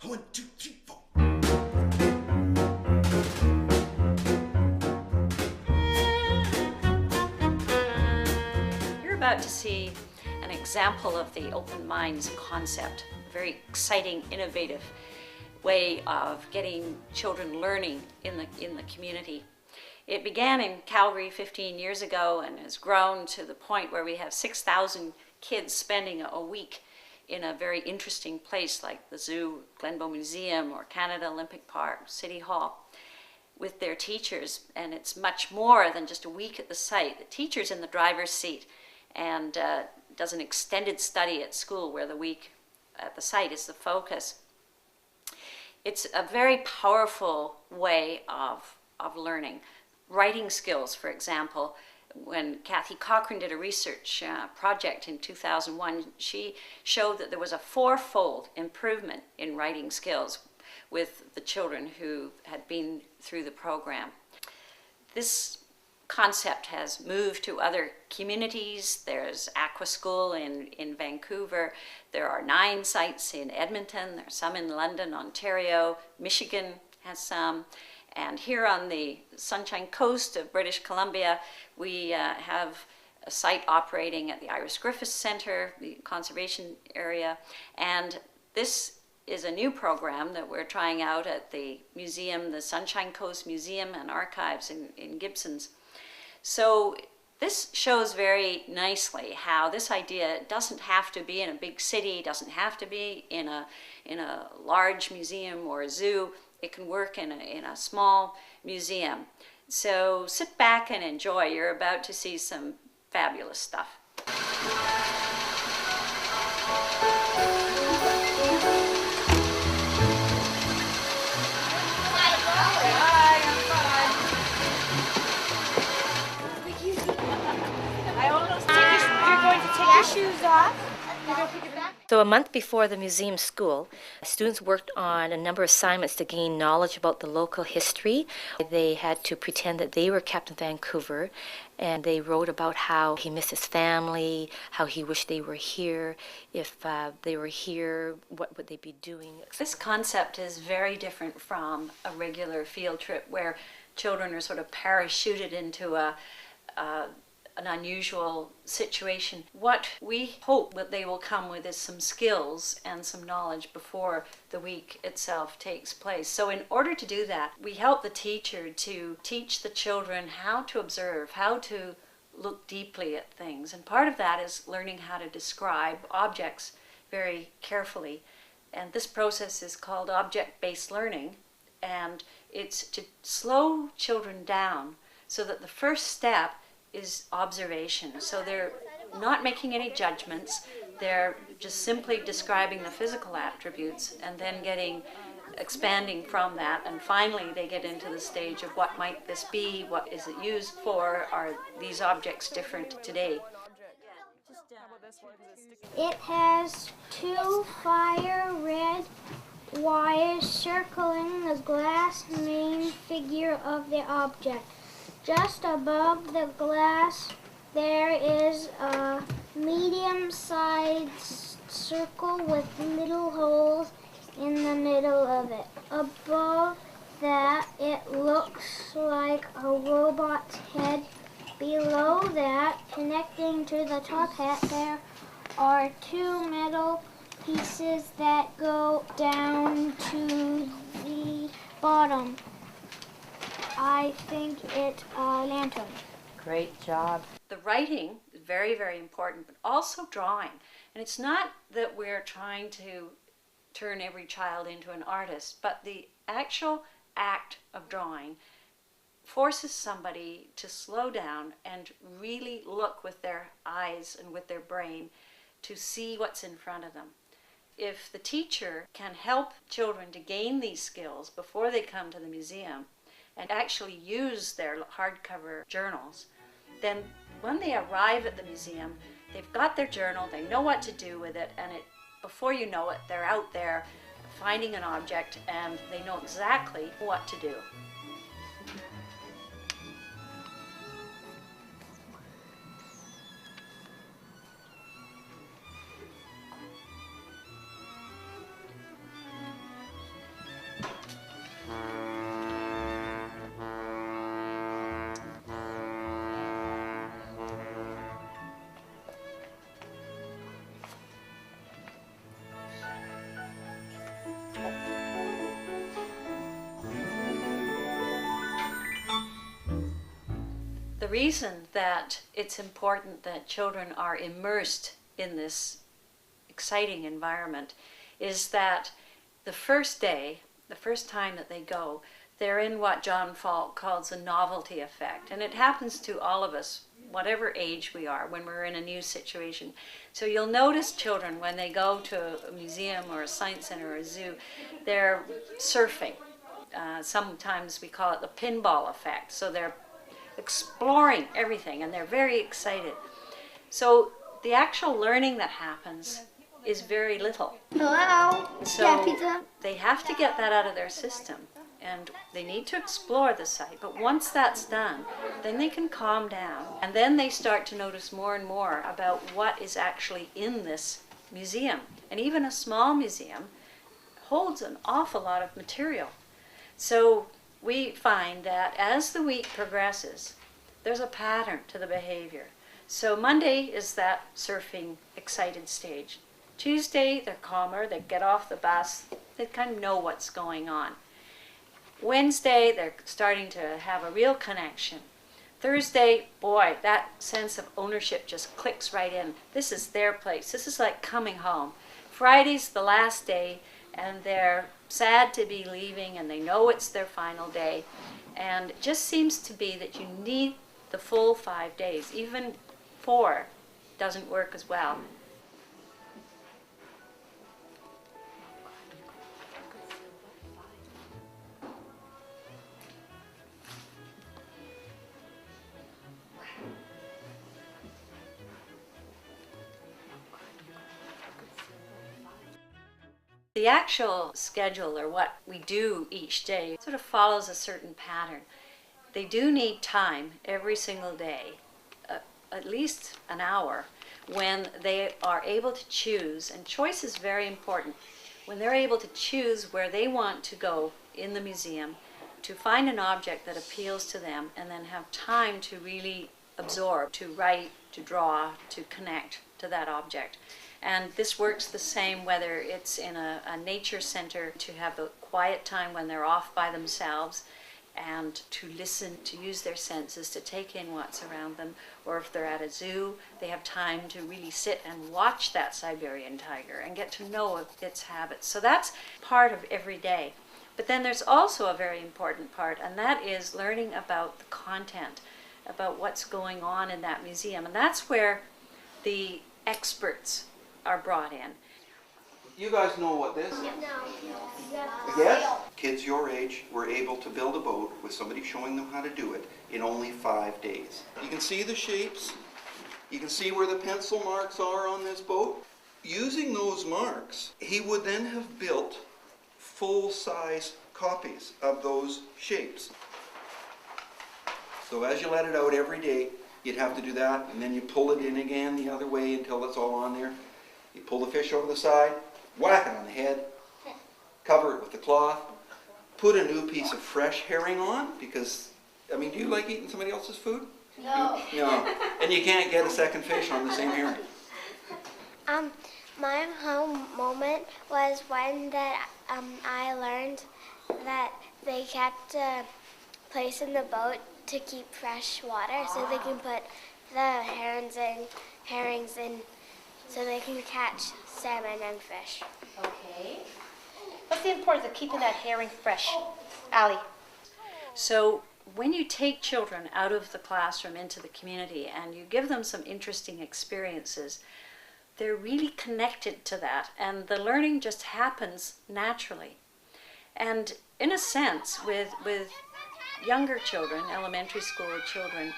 1, 2, 3, 4. You're about to see an example of the open minds concept, a very exciting, innovative way of getting children learning in the community. It began in Calgary 15 years ago and has grown to the point where we have 6,000 kids spending a week in a very interesting place like the zoo, Glenbow Museum, or Canada Olympic Park, City Hall, with their teachers. And it's much more than just a week at the site. The teacher's in the driver's seat and does an extended study at school where the week at the site is the focus. It's a very powerful way of learning. Writing skills, for example. When Kathy Cochran did a research project in 2001, she showed that there was a 4-fold improvement in writing skills with the children who had been through the program. This concept has moved to other communities. There's Aqua School in Vancouver. There are 9 sites in Edmonton. There are some in London, Ontario. Michigan has some. And here on the Sunshine Coast of British Columbia, we have a site operating at the Iris Griffiths Centre, the conservation area. And this is a new program that we're trying out at the museum, the Sunshine Coast Museum and Archives in Gibsons. So this shows very nicely how this idea doesn't have to be in a big city, doesn't have to be in a large museum or a zoo. It can work in a small museum. So sit back and enjoy. You're about to see some fabulous stuff. You're going to take your shoes off. You're going to pick it back. So a month before the museum school, students worked on a number of assignments to gain knowledge about the local history. They had to pretend that they were Captain Vancouver, and they wrote about how he missed his family, how he wished they were here. If they were here, what would they be doing? This concept is very different from a regular field trip where children are sort of parachuted into an unusual situation. What we hope that they will come with is some skills and some knowledge before the week itself takes place. So in order to do that, we help the teacher to teach the children how to observe, how to look deeply at things. And part of that is learning how to describe objects very carefully. And this process is called object-based learning, and it's to slow children down so that the first step is observation. So they're not making any judgments, they're just simply describing the physical attributes and then expanding from that, and finally they get into the stage of what might this be, what is it used for, are these objects different today? It has 2 fire red wires circling the glass main figure of the object. Just above the glass, there is a medium-sized circle with little holes in the middle of it. Above that, it looks like a robot's head. Below that, connecting to the top hat, there are 2 metal pieces that go down to the bottom. I think it's a lantern. Great job. The writing is very, very important, but also drawing. And it's not that we're trying to turn every child into an artist, but the actual act of drawing forces somebody to slow down and really look with their eyes and with their brain to see what's in front of them. If the teacher can help children to gain these skills before they come to the museum and actually use their hardcover journals, then when they arrive at the museum, they've got their journal, they know what to do with it, and before you know it, they're out there finding an object and they know exactly what to do. reason that it's important that children are immersed in this exciting environment is that the first day, the first time that they go, they're in what John Falk calls a novelty effect. And it happens to all of us, whatever age we are, when we're in a new situation. So you'll notice children, when they go to a museum or a science center or a zoo, they're surfing. Sometimes we call it the pinball effect. So they're exploring everything and they're very excited. So the actual learning that happens is very little. Hello? So Yeah, pizza. they have to get that out of their system, and they need to explore the site. But once that's done, then they can calm down, and then they start to notice more and more about what is actually in this museum. And even a small museum holds an awful lot of material. So we find that as the week progresses, there's a pattern to the behavior. So Monday is that surfing excited stage. Tuesday, they're calmer, they get off the bus, they kind of know what's going on. Wednesday, they're starting to have a real connection. Thursday, boy, that sense of ownership just clicks right in. This is their place. This is like coming home. Friday's the last day, and they're sad to be leaving, and they know it's their final day. And it just seems to be that you need the full 5 days. Even 4 doesn't work as well. The actual schedule, or what we do each day, sort of follows a certain pattern. They do need time every single day, at least an hour, when they are able to choose, and choice is very important, when they're able to choose where they want to go in the museum, to find an object that appeals to them, and then have time to really absorb, to write, to draw, to connect to that object. And this works the same whether it's in a nature center, to have a quiet time when they're off by themselves and to listen, to use their senses, to take in what's around them. Or if they're at a zoo, they have time to really sit and watch that Siberian tiger and get to know its habits. So that's part of every day. But then there's also a very important part, and that is learning about the content, about what's going on in that museum. And that's where the experts are brought in. You guys know what this is? Yes? Kids your age were able to build a boat with somebody showing them how to do it in only 5 days. You can see the shapes. You can see where the pencil marks are on this boat. Using those marks, he would then have built full-size copies of those shapes. So as you let it out every day, you'd have to do that, and then you pull it in again the other way until it's all on there. You pull the fish over the side, whack it on the head, cover it with the cloth, put a new piece of fresh herring on, because, I mean, do you like eating somebody else's food? No. No. And you can't get a second fish on the same herring. My home moment was when that I learned that they kept a place in the boat to keep fresh water, so they can put the herrings in, so they can catch salmon and fish. Okay. What's the importance of keeping that herring fresh, Allie? So when you take children out of the classroom into the community and you give them some interesting experiences, they're really connected to that, and the learning just happens naturally. And in a sense, with younger children, elementary school children,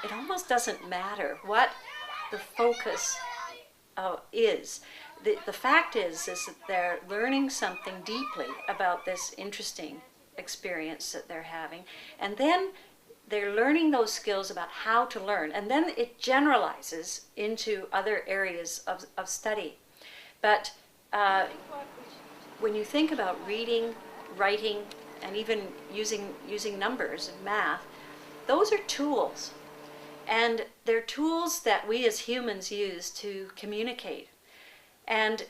it almost doesn't matter what the focus is. The fact is that they're learning something deeply about this interesting experience that they're having, and then they're learning those skills about how to learn, and then it generalizes into other areas of study. But when you think about reading, writing, and even using numbers and math, those are tools. And they're tools that we as humans use to communicate. And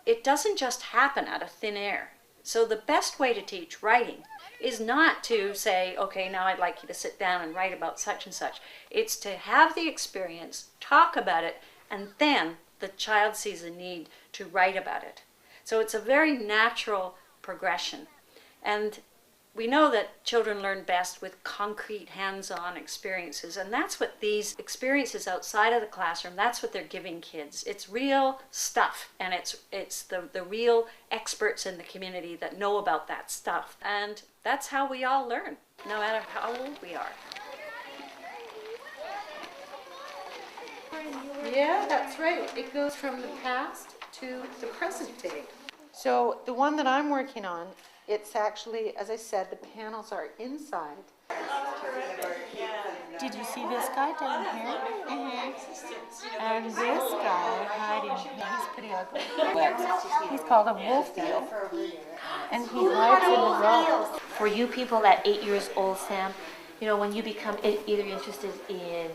it doesn't just happen out of thin air. So the best way to teach writing is not to say, okay, now I'd like you to sit down and write about such and such. It's to have the experience, talk about it, and then the child sees a need to write about it. So it's a very natural progression. And we know that children learn best with concrete hands-on experiences, and that's what these experiences outside of the classroom, that's what they're giving kids. It's real stuff, and it's the real experts in the community that know about that stuff. And that's how we all learn, no matter how old we are. Yeah, that's right. It goes from the past to the present day. So the one that I'm working on, it's actually, as I said, the panels are inside. Did you see this guy down here? Mm-hmm. And this guy hiding here, he's pretty ugly. He's called a wolfie. And he hides in the rock. For you people at 8 years old, Sam, you know, when you become either interested in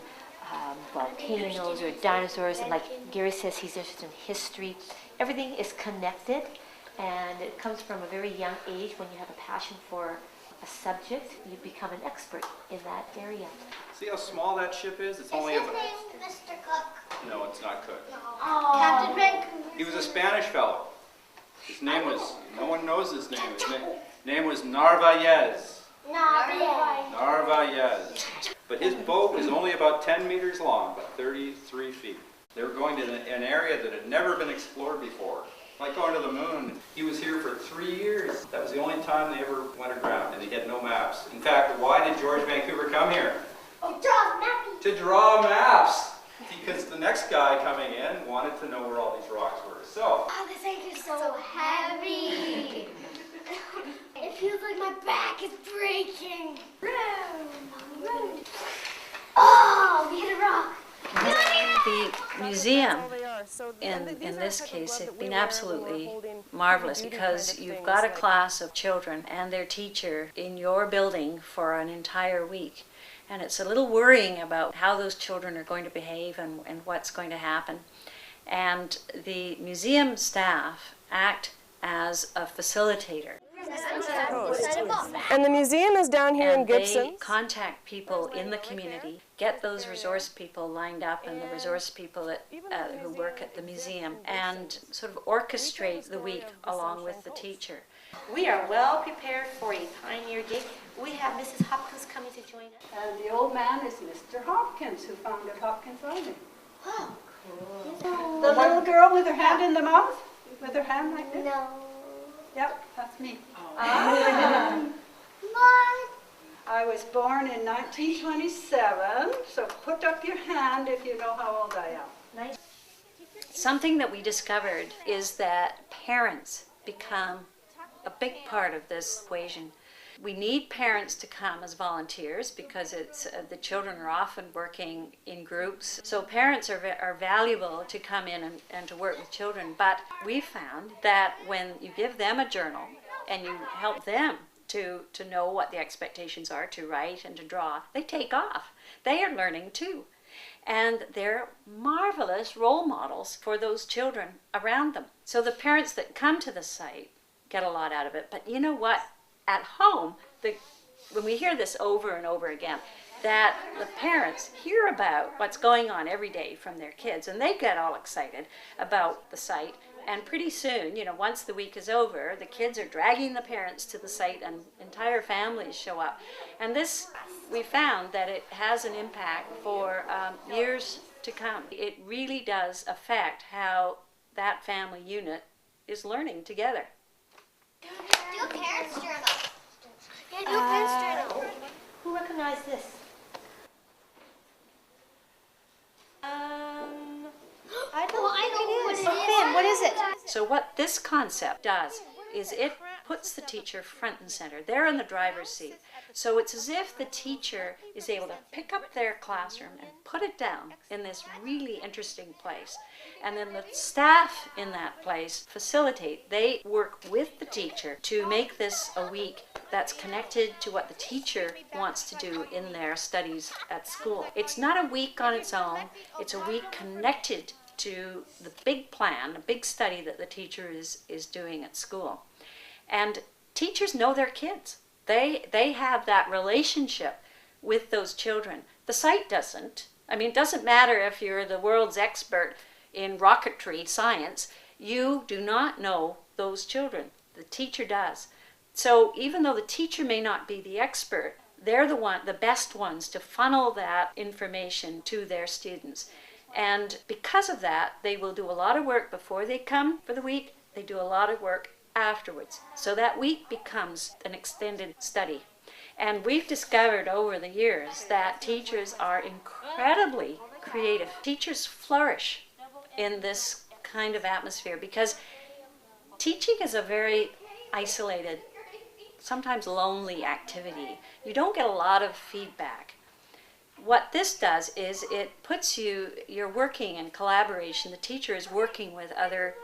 volcanoes or dinosaurs, and like Gary says, he's interested in history, everything is connected, and it comes from a very young age. When you have a passion for a subject, you become an expert in that area. See how small that ship is? It's only Is his name Mr. Cook? No, it's not Cook. Oh. Captain Vancouver. He was a Spanish fellow. His name was, no one knows his name. His name was Narvaez. Narvaez. But his boat was only about 10 meters long, about 33 feet. They were going to an area that had never been explored before. Like going to the moon. He was here for 3 years. That was the only time they ever went aground, and he had no maps. In fact, why did George Vancouver come here? Oh, draw mappy. To draw maps. Because the next guy coming in wanted to know where all these rocks were. So, Oh, this egg is so heavy. It feels like my back is breaking. Oh, we hit a rock. The museum, in this case, has been absolutely marvelous, because you've got a class of children and their teacher in your building for an entire week. And it's a little worrying about how those children are going to behave and what's going to happen. And the museum staff act as a facilitator. And the museum is down here in And Gibson. they contact people in the community, get those resource people lined up, and the resource people who work at the museum, and sort of orchestrate the week along with the teacher. We are well prepared for a pioneer day. We have Mrs. Hopkins coming to join us. And the old man is Mr. Hopkins, who founded Hopkins Island. Oh, The little girl with her hand in the mouth? With her hand like this? no. Yep, that's me. What? I was born in 1927, so put up your hand if you know how old I am. Something that we discovered is that parents become a big part of this equation. We need parents to come as volunteers, because it's the children are often working in groups. So parents are valuable to come in and to work with children. But we found that when you give them a journal and you help them to know what the expectations are to write and to draw, they take off. They are learning too. And they're marvelous role models for those children around them. So the parents that come to the site get a lot out of it. But you know what? At home, when we hear this over and over again, that the parents hear about what's going on every day from their kids, and they get all excited about the site. And pretty soon, once the week is over, the kids are dragging the parents to the site, and entire families show up. And this, we found that it has an impact for years to come. It really does affect how that family unit is learning together. Do a parents' journal. Yeah, do a parents' journal. Who recognized this? I don't I think know it is. Ben, what is it? So what this concept does is it puts the teacher front and center. They're in the driver's seat. So it's as if the teacher is able to pick up their classroom and put it down in this really interesting place. And then the staff in that place facilitate. They work with the teacher to make this a week that's connected to what the teacher wants to do in their studies at school. It's not a week on its own. It's a week connected to the big plan, a big study that the teacher is doing at school. And teachers know their kids. They have that relationship with those children. The site doesn't. I mean, it doesn't matter if you're the world's expert in rocketry science, you do not know those children. The teacher does. So even though the teacher may not be the expert, they're the best ones to funnel that information to their students. And because of that, they will do a lot of work before they come for the week. They do a lot of work afterwards. So that week becomes an extended study. And we've discovered over the years that teachers are incredibly creative. Teachers flourish in this kind of atmosphere because teaching is a very isolated, sometimes lonely activity. You don't get a lot of feedback. What this does is it puts you're working in collaboration. The teacher is working with other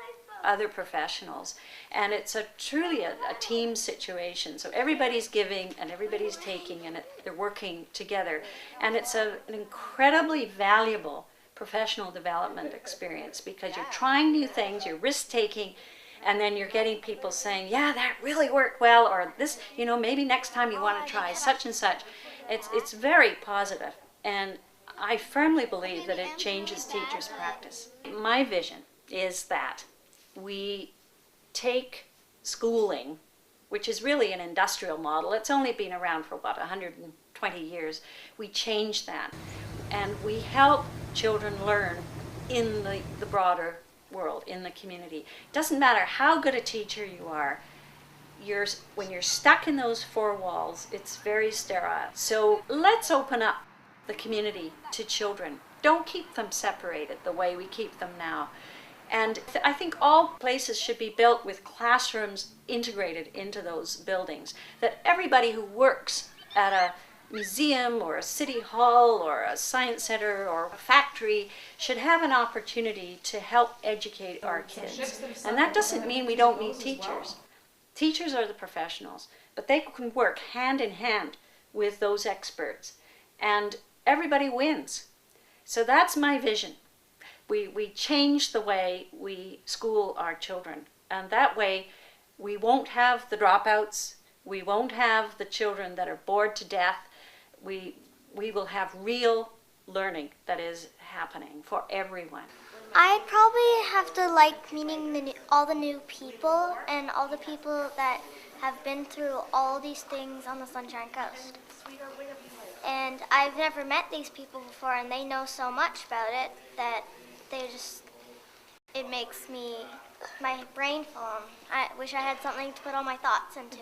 professionals, and it's truly a team situation. So everybody's giving and everybody's taking, and they're working together, and it's an incredibly valuable professional development experience because you're trying new things, you're risk-taking, and then you're getting people saying, yeah, that really worked well, or this, maybe next time you want to try such and such. It's very positive, and I firmly believe that it changes teachers' practice. My vision is that we take schooling, which is really an industrial model. It's only been around for about 120 years. We change that, and we help children learn in the broader world, in the community. It doesn't matter how good a teacher you are, when you're stuck in those four walls, it's very sterile. So let's open up the community to children. Don't keep them separated the way we keep them now. And I think all places should be built with classrooms integrated into those buildings, that everybody who works at a museum or a city hall or a science center or a factory should have an opportunity to help educate our kids. And that doesn't mean we don't need teachers. Teachers are the professionals, but they can work hand in hand with those experts, and everybody wins. So that's my vision. We change the way we school our children, and that way we won't have the dropouts, we won't have the children that are bored to death. We will have real learning that is happening for everyone. I'd probably have to like meeting all the new people and all the people that have been through all these things on the Sunshine Coast. And I've never met these people before, and they know so much about it that it makes my brain full. I wish I had something to put all my thoughts into.